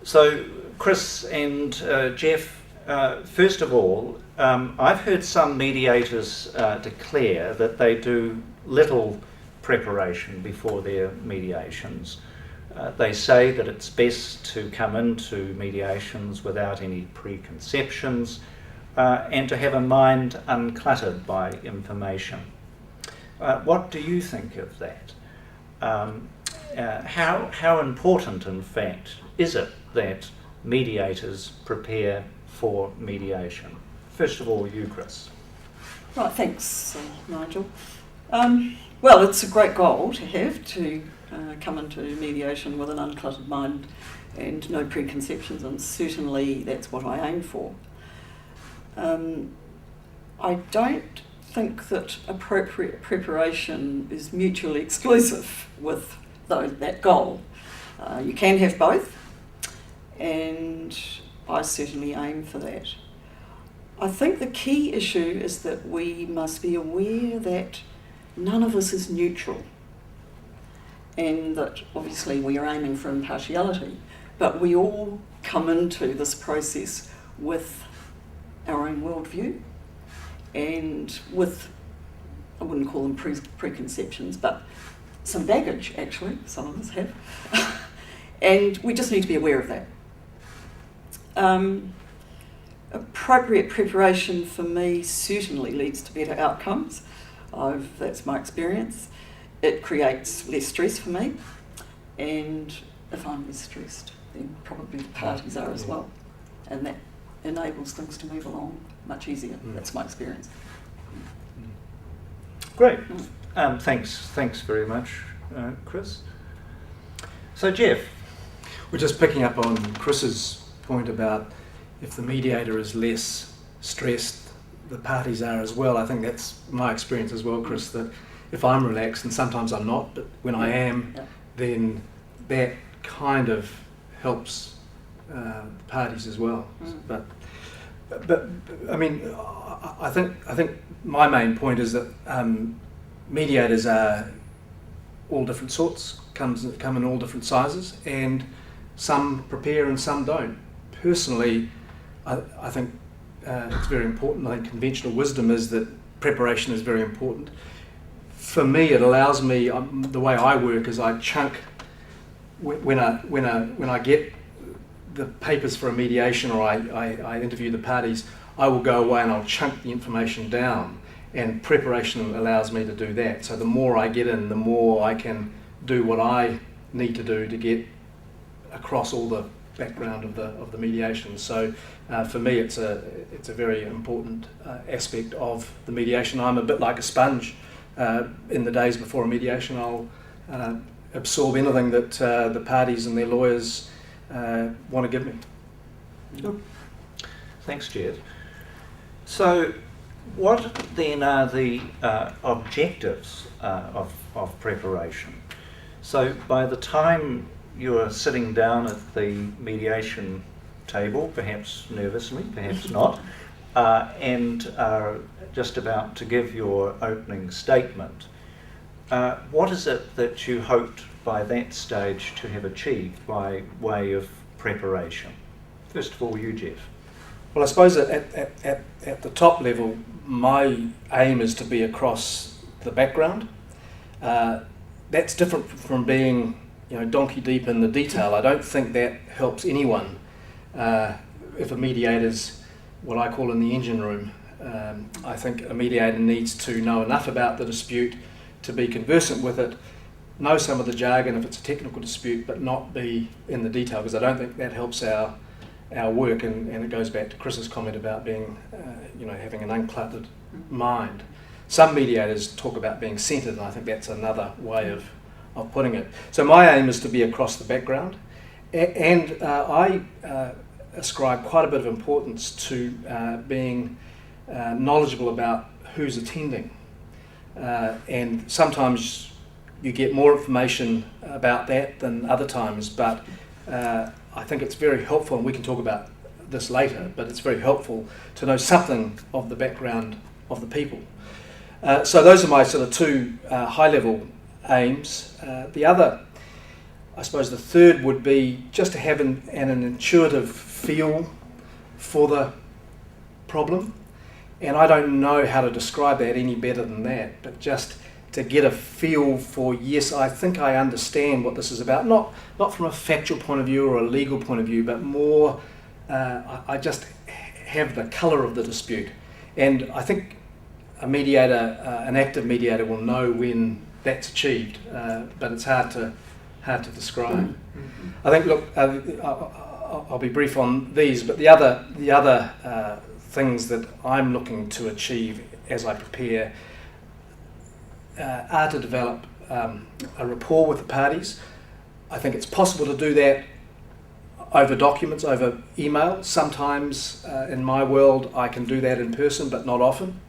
So, Chris and Geoff, first of all, I've heard some mediators declare that they do little preparation before their mediations. They say that it's best to come into mediations without any preconceptions and to have a mind uncluttered by information. What do you think of that? How important, in fact, is it that mediators prepare for mediation? First of all, you, Chris. Right, thanks, Nigel. Well, it's a great goal to have, to come into mediation with an uncluttered mind and no preconceptions, and certainly that's what I aim for. I don't think that appropriate preparation is mutually exclusive with that goal. You can have both, and I certainly aim for that. I think the key issue is that we must be aware that none of us is neutral, and that obviously we are aiming for impartiality, but we all come into this process with our own worldview and with, I wouldn't call them preconceptions, but some baggage, actually, some of us have. And we just need to be aware of that. Appropriate preparation for me certainly leads to better outcomes. That's my experience. It creates less stress for me, and if I'm less stressed, then probably the parties are as well, and that enables things to move along much easier. That's my experience. Great. Thanks very much, Chris. So, Geoff. We're just picking up on Chris's point about if the mediator is less stressed, the parties are as well. I think that's my experience as well, Chris, that if I'm relaxed, and sometimes I'm not, but when I am, then that kind of helps the parties as well. But I mean, I think my main point is that mediators are all different sorts, come in all different sizes, and some prepare and some don't. Personally, I think it's very important. I think conventional wisdom is that preparation is very important. For me, it allows me, the way I work is I chunk, when I get the papers for a mediation, or I interview the parties, I will go away and I'll chunk the information down, and preparation allows me to do that. So the more I get in, the more I can do what I need to do to get across all the background of the mediation. So for me, it's a very important aspect of the mediation. I'm a bit like a sponge. In the days before a mediation, I'll absorb anything that the parties and their lawyers want to give me. Good. Thanks, Geoff. So, what then are the objectives of preparation? So, by the time you're sitting down at the mediation table, perhaps nervously, perhaps not, and are just about to give your opening statement, what is it that you hoped by that stage to have achieved by way of preparation? First of all, you, Geoff. Well, I suppose at the top level, my aim is to be across the background. That's different from being, donkey deep in the detail. I don't think that helps anyone if a mediator's what I call in the engine room. I think a mediator needs to know enough about the dispute to be conversant with it, know some of the jargon if it's a technical dispute, but not be in the detail, because I don't think that helps our work, and it goes back to Chris's comment about being, having an uncluttered mind. Some mediators talk about being centred, and I think that's another way of putting it. So my aim is to be across the background, and I ascribe quite a bit of importance to being knowledgeable about who's attending. And sometimes you get more information about that than other times, but I think it's very helpful, and we can talk about this later, but it's very helpful to know something of the background of the people. So those are my sort of two high-level aims. The other, I suppose the third would be just to have an intuitive feel for the problem. And I don't know how to describe that any better than that, but just to get a feel for, yes, I think I understand what this is about, not from a factual point of view or a legal point of view, but more, I just have the colour of the dispute. And I think a mediator, an active mediator, will know when that's achieved, but it's hard to describe. Mm-hmm. I think, look, I'll be brief on these, but the other things that I'm looking to achieve as I prepare are to develop a rapport with the parties. I think it's possible to do that over documents, over email. Sometimes in my world I can do that in person, but not often.